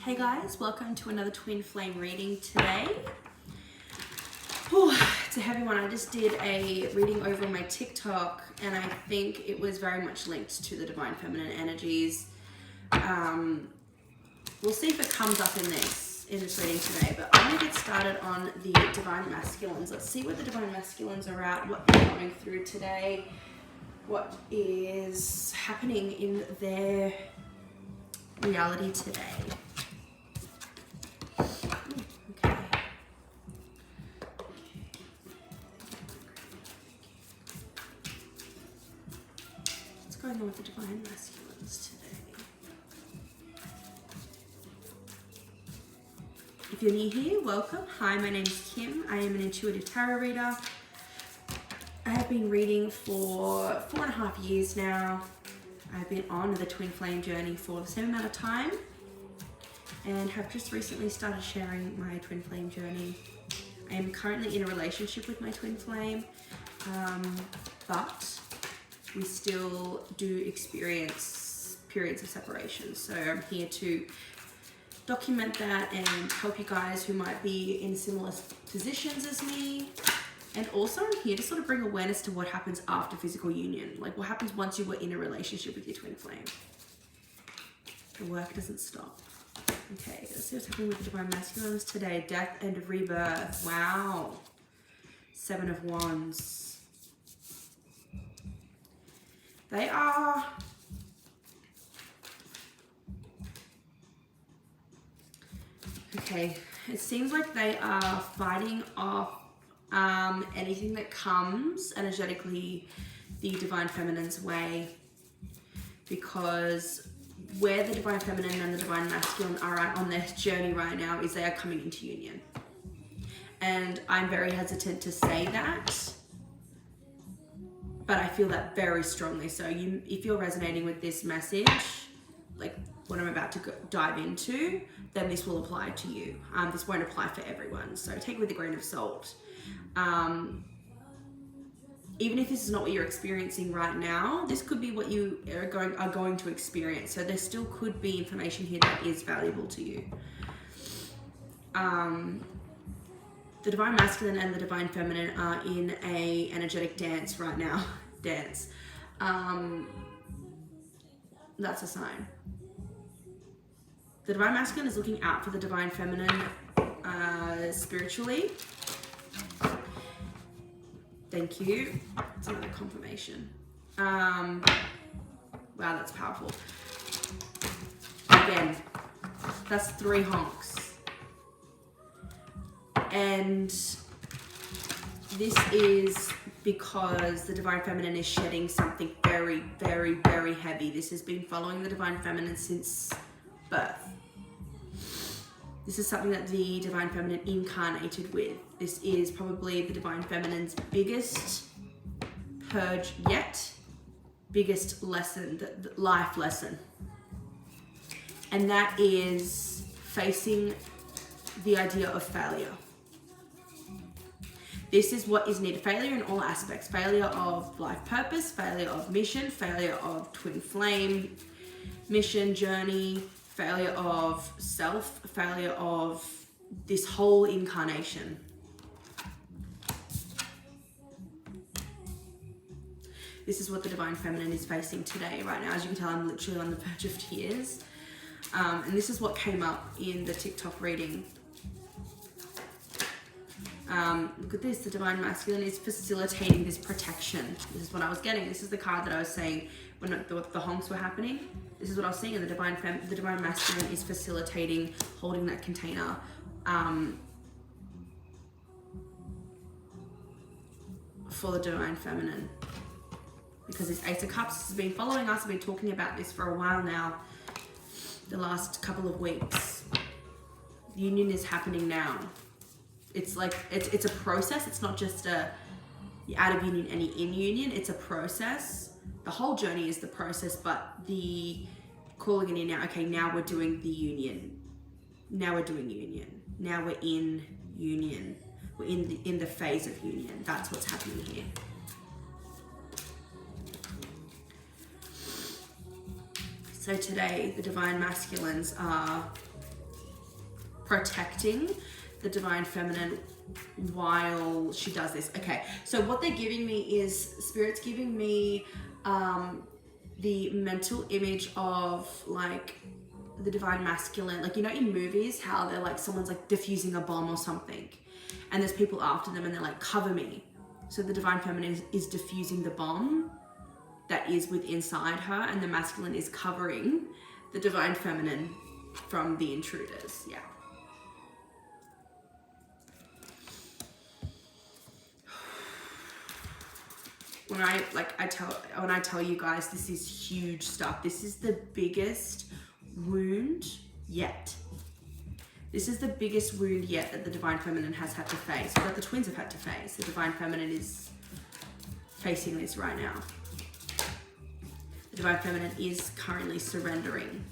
Hey guys, welcome to another twin flame reading today. Whew, it's a heavy one. I just did a reading over my TikTok and I think it was very much linked to the divine feminine energies. We'll see if it comes up in this reading today, but I'm gonna get started on the divine masculines. Let's see where the divine masculines are at, what they're going through today, what is happening in their reality today. Okay. What's going on with the divine masculines today? If you're new here, welcome. Hi, my name is Kim. I am an intuitive tarot reader. I have been reading for 4.5 years now. I've been on the twin flame journey for the same amount of time and have just recently started sharing my twin flame journey. I am currently in a relationship with my twin flame, but we still do experience periods of separation. So I'm here to document that and help you guys who might be in similar positions as me. And also I'm here to sort of bring awareness to what happens after physical union. Like what happens once you were in a relationship with your twin flame. The work doesn't stop. Okay, let's see what's happening with the divine masculines today. Death and rebirth. Wow. 7 of Wands. They are... Okay, it seems like they are fighting off anything that comes energetically the divine feminine's way, because where the divine feminine and the divine masculine are at on their journey right now is they are coming into union. And I'm very hesitant to say that, but I feel that very strongly. So if you're resonating with this message, like what I'm about to dive into, then this will apply to you. This won't apply for everyone, so take it with a grain of salt. Even if this is not what you're experiencing right now, this could be what you are going to experience. So there still could be information here that is valuable to you. The divine masculine and the divine feminine are in a energetic dance right now. Dance. That's a sign. The divine masculine is looking out for the divine feminine spiritually. Thank you. It's another confirmation. Wow, that's powerful. Again, that's 3 honks. And this is because the divine feminine is shedding something very, very, very heavy. This has been following the divine feminine since birth. This is something that the divine feminine incarnated with. This is probably the divine feminine's biggest purge yet, biggest lesson, the life lesson. And that is facing the idea of failure. This is what is needed. Failure in all aspects. Failure of life purpose, failure of mission, failure of twin flame, mission, journey, failure of self, failure of this whole incarnation. This is what the divine feminine is facing today, right now. As you can tell, I'm literally on the verge of tears. And this is what came up in the TikTok reading. Look at this, the divine masculine is facilitating this protection. This is what I was getting. This is the card that I was saying when the honks were happening. This is what I was seeing, and the divine masculine is facilitating, holding that container. For the divine feminine. Because this Ace of Cups has been following us. I've been talking about this for a while now. The last couple of weeks. Union is happening now. It's like, it's a process. It's not just you're out of union and you're in union. It's a process. The whole journey is the process, but the calling it in now, okay, now we're doing the union. Now we're doing union. Now we're in union. We're in the phase of union. That's what's happening here. So today, the divine masculines are protecting the divine feminine while she does this. Okay, so what they're giving me is, Spirit's giving me the mental image of like the divine masculine, like, you know, in movies how they're like, someone's like diffusing a bomb or something and there's people after them and they're like, cover me. So the divine feminine is diffusing the bomb that is within inside her, and the masculine is covering the divine feminine from the intruders. Yeah. When I tell you guys, this is huge stuff. This is the biggest wound yet. This is the biggest wound yet that the divine feminine has had to face, that the twins have had to face. The divine feminine is facing this right now. The divine feminine is currently surrendering.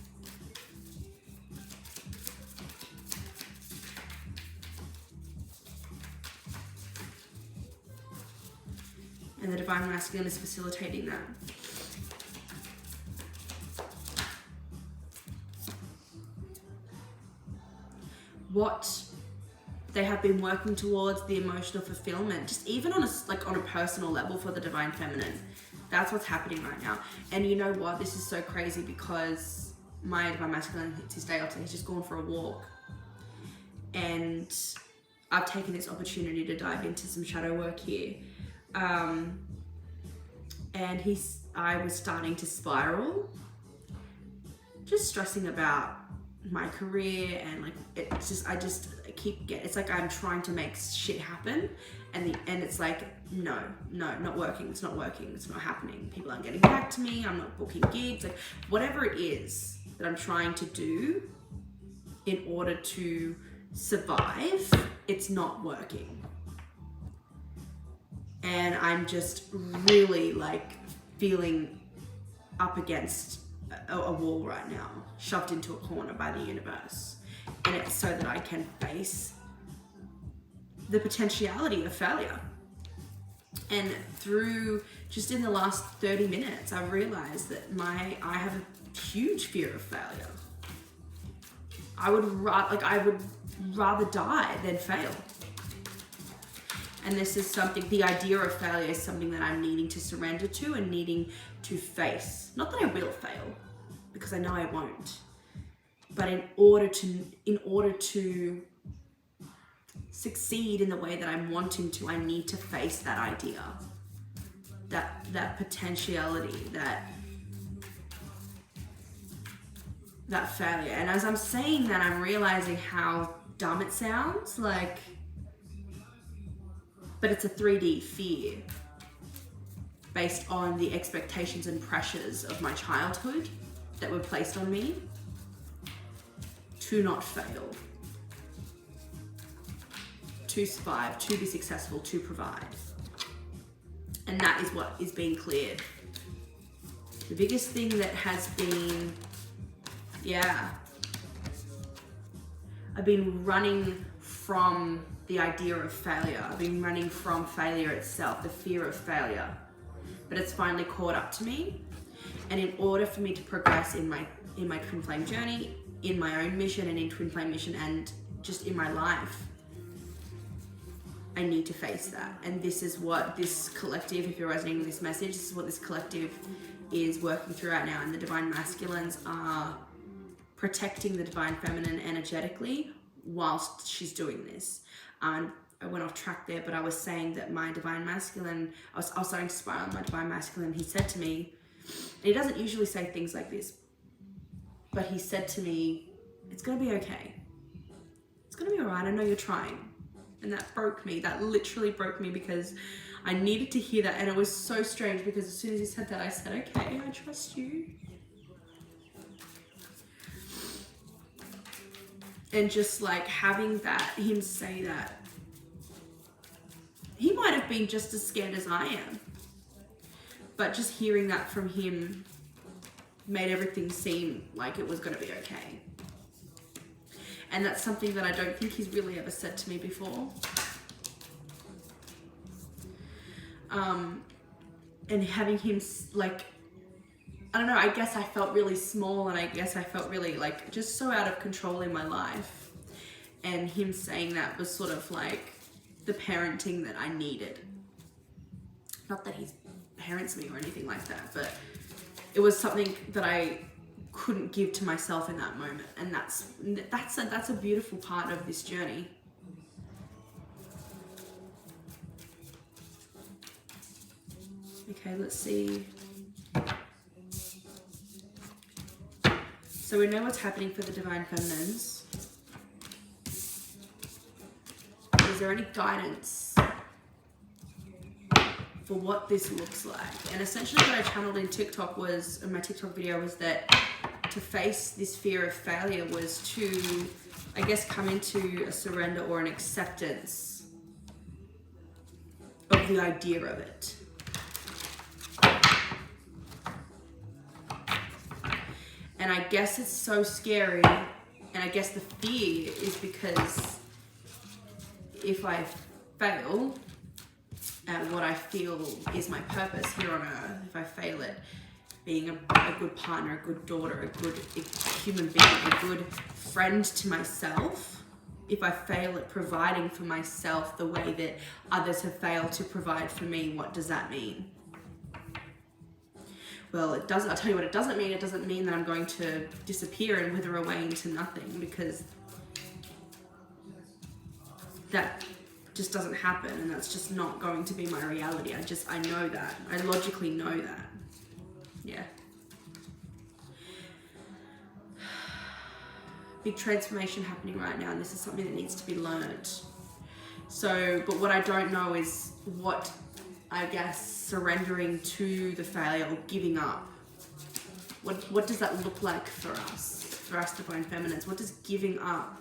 And the divine masculine is facilitating that. What they have been working towards, the emotional fulfillment, just even on a personal level for the divine feminine. That's what's happening right now. And you know what? This is so crazy because my divine masculine, it's his day off, so he's just gone for a walk. And I've taken this opportunity to dive into some shadow work here. And I was starting to spiral, just stressing about my career, and like, it's like I'm trying to make shit happen, and it's like, no, not working, it's not working, it's not happening, people aren't getting back to me, I'm not booking gigs, like whatever it is that I'm trying to do in order to survive, it's not working. And I'm just really like feeling up against a wall right now, shoved into a corner by the universe. And it's so that I can face the potentiality of failure. And through just in the last 30 minutes, I've realized that I have a huge fear of failure. I would rather die than fail. And this is something, the idea of failure is something that I'm needing to surrender to and needing to face. Not that I will fail, because I know I won't. But in order to succeed in the way that I'm wanting to, I need to face that idea, that potentiality, that failure. And as I'm saying that, I'm realizing how dumb it sounds, like, but it's a 3D fear based on the expectations and pressures of my childhood that were placed on me to not fail, to survive, to be successful, to provide. And that is what is being cleared. The biggest thing that has been, I've been running from the idea of failure. I've been running from failure itself, the fear of failure. But it's finally caught up to me. And in order for me to progress in my twin flame journey, in my own mission and in twin flame mission, and just in my life, I need to face that. And this is what this collective, if you're resonating with this message, this is what this collective is working through right now. And the divine masculines are protecting the divine feminine energetically whilst she's doing this. I went off track there, but I was saying that my divine masculine, I was starting to spiral on my divine masculine. He said to me, and he doesn't usually say things like this, but he said to me, it's going to be okay. It's going to be all right. I know you're trying. And that broke me. That literally broke me, because I needed to hear that. And it was so strange, because as soon as he said that, I said, okay, I trust you. And just like having that, him say that, he might have been just as scared as I am. But just hearing that from him made everything seem like it was going to be okay. And that's something that I don't think he's really ever said to me before. And having him, like, I don't know, I guess I felt really small, and I guess I felt really, like, just so out of control in my life. And him saying that was sort of like the parenting that I needed. Not that he parents me or anything like that, but it was something that I couldn't give to myself in that moment. And that's a beautiful part of this journey. Okay, let's see. So we know what's happening for the Divine Feminines. Is there any guidance for what this looks like? And essentially what I channeled in TikTok was, in my TikTok video, was that to face this fear of failure was to, I guess, come into a surrender or an acceptance of the idea of it. And I guess it's so scary, and I guess the fear is because if I fail at what I feel is my purpose here on earth, if I fail at being a good partner, a good daughter, a good human being, a good friend to myself, if I fail at providing for myself the way that others have failed to provide for me, what does that mean? Well, it doesn't. I'll tell you what it doesn't mean. It doesn't mean that I'm going to disappear and wither away into nothing, because that just doesn't happen, and that's just not going to be my reality. I know that. I logically know that. Yeah. Big transformation happening right now, and this is something that needs to be learned. So, but what I don't know is what, I guess, surrendering to the failure or giving up. What does that look like for us Divine Feminines? What does giving up?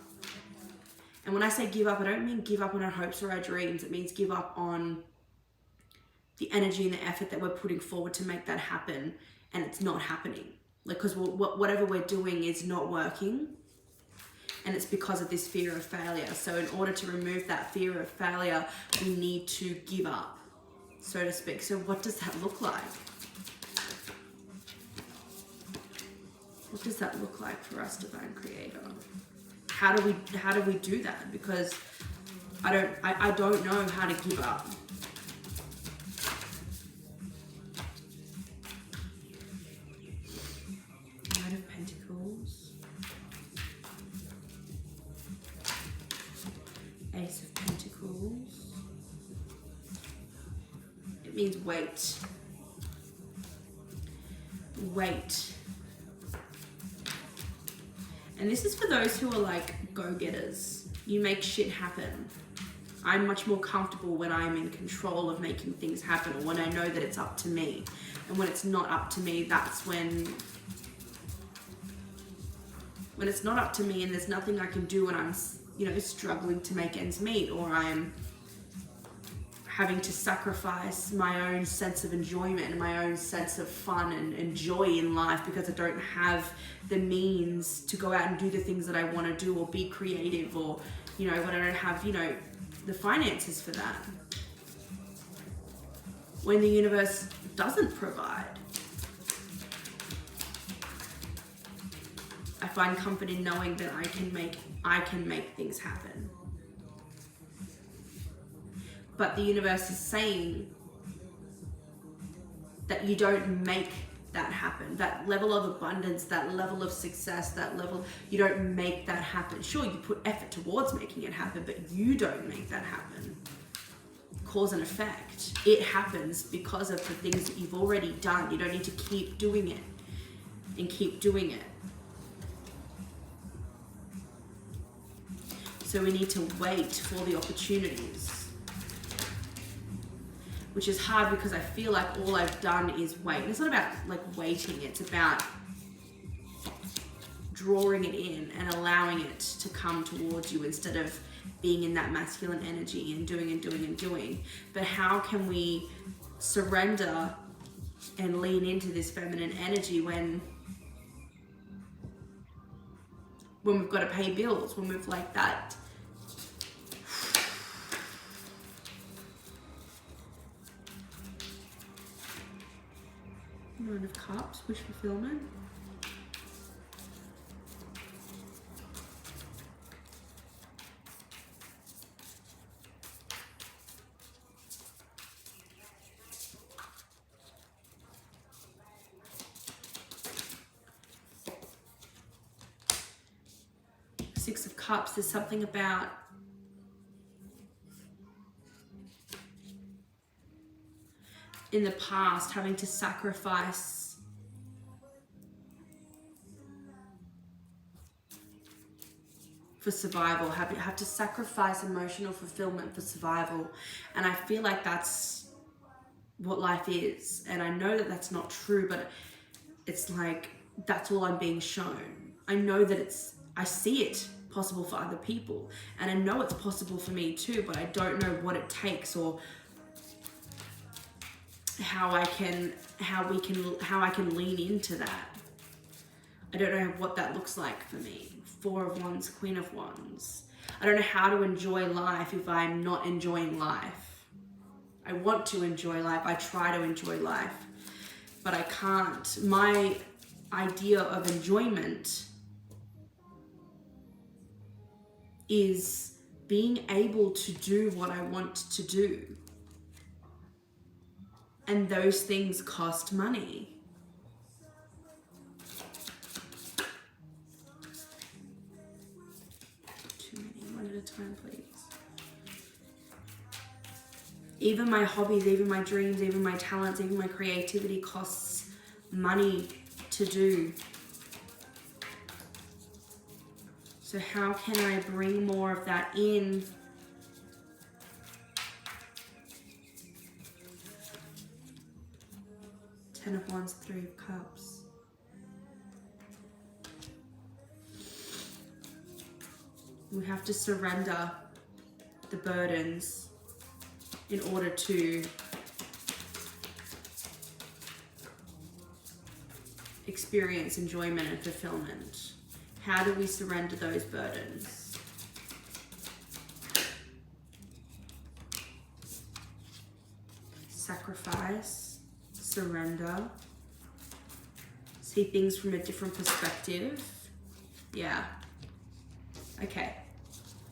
And when I say give up, I don't mean give up on our hopes or our dreams. It means give up on the energy and the effort that we're putting forward to make that happen, and it's not happening. Like, because whatever we're doing is not working, and it's because of this fear of failure. So in order to remove that fear of failure, we need to give up, so to speak. So what does that look like? What does that look like for us, Divine Creator? How do we do that? Because I don't know how to give up. Knight of Pentacles. Ace of Pentacles. It means wait. Wait. And this is for those who are like go-getters. You make shit happen. I'm much more comfortable when I'm in control of making things happen, or when I know that it's up to me. And when it's not up to me, that's when it's not up to me and there's nothing I can do, and I'm, struggling to make ends meet, or I'm having to sacrifice my own sense of enjoyment and my own sense of fun and joy in life because I don't have the means to go out and do the things that I want to do, or be creative, or, when I don't have, the finances for that. When the universe doesn't provide, I find comfort in knowing that I can make things happen. But the universe is saying that you don't make that happen. That level of abundance, that level of success, that level, you don't make that happen. Sure, you put effort towards making it happen, but you don't make that happen. Cause and effect. It happens because of the things that you've already done. You don't need to keep doing it and keep doing it. So we need to wait for the opportunities, which is hard because I feel like all I've done is wait. And it's not about like waiting, it's about drawing it in and allowing it to come towards you instead of being in that masculine energy and doing and doing and doing. But how can we surrender and lean into this feminine energy when we've got to pay bills, when we've like that Nine of Cups, wish fulfillment. Six of Cups, there's something about in the past having to sacrifice for survival, have to sacrifice emotional fulfillment for survival. And I feel like that's what life is. And I know that that's not true, but it's like, that's all I'm being shown. I know that I see it possible for other people, and I know it's possible for me too, but I don't know what it takes or how I can lean into that. I don't know what that looks like for me. Four of Wands, Queen of Wands. I don't know how to enjoy life if I'm not enjoying life. I want to enjoy life. I try to enjoy life, but I can't. My idea of enjoyment is being able to do what I want to do. And those things cost money. Too many, one at a time, please. Even my hobbies, even my dreams, even my talents, even my creativity costs money to do. So how can I bring more of that in? Ten of Wands, Three of Cups. We have to surrender the burdens in order to experience enjoyment and fulfillment. How do we surrender those burdens? Sacrifice, surrender, see things from a different perspective. Yeah. Okay.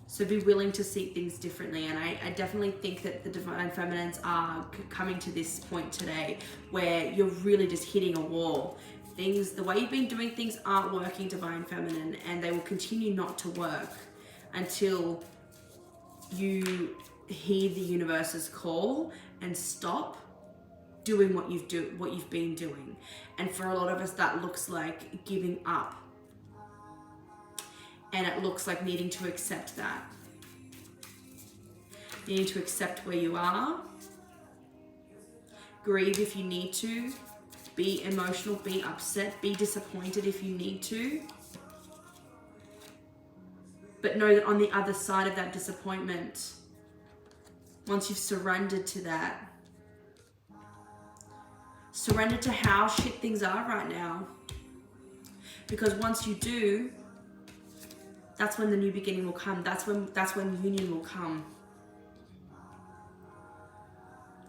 So be willing to see things differently. And I definitely think that the Divine Feminines are coming to this point today where you're really just hitting a wall. Things, the way you've been doing things aren't working, Divine Feminine, and they will continue not to work until you heed the universe's call and stop doing what you've been doing. And for a lot of us, that looks like giving up. And it looks like needing to accept that. Needing to accept where you are. Grieve if you need to. Be emotional, be upset, be disappointed if you need to. But know that on the other side of that disappointment, once you've surrendered to that, surrender to how shit things are right now. Because once you do, that's when the new beginning will come. That's when union will come.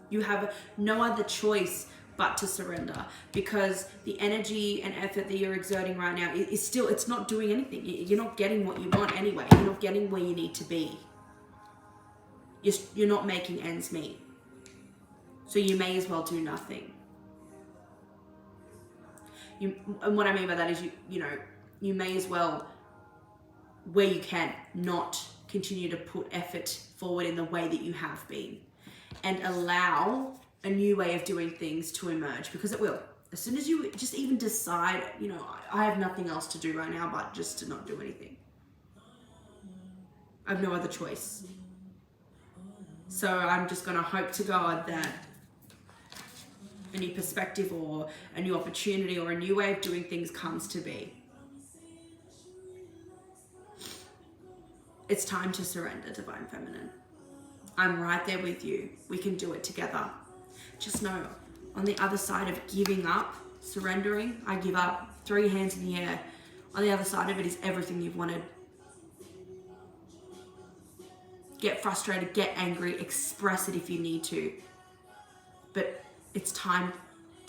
You have no other choice but to surrender, because the energy and effort that you're exerting right now is still, it's not doing anything. You're not getting what you want anyway. You're not getting where you need to be. You're not making ends meet. So you may as well do nothing. And what I mean by that is you may as well, where you can, not continue to put effort forward in the way that you have been, and allow a new way of doing things to emerge, because it will. As soon as you just even decide, I have nothing else to do right now but just to not do anything. I have no other choice. So I'm just gonna hope to God that a new perspective or a new opportunity or a new way of doing things comes to be. It's time to surrender, Divine Feminine. I'm right there with you. We can do it together. Just know, on the other side of giving up, surrendering, I give up, 3 hands in the air. On the other side of it is everything you've wanted. Get frustrated, get angry, express it if you need to. But it's time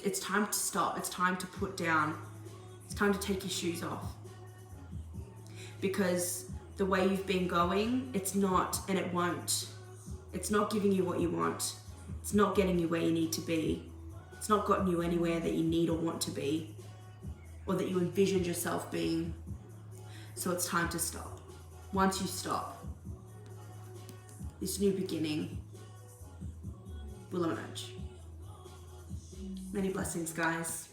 to stop. It's time to put down. It's time to take your shoes off. Because the way you've been going, it's not, and it won't. It's not giving you what you want. It's not getting you where you need to be. It's not gotten you anywhere that you need or want to be, or that you envisioned yourself being. So it's time to stop. once you stop, this new beginning will emerge. Many blessings, guys.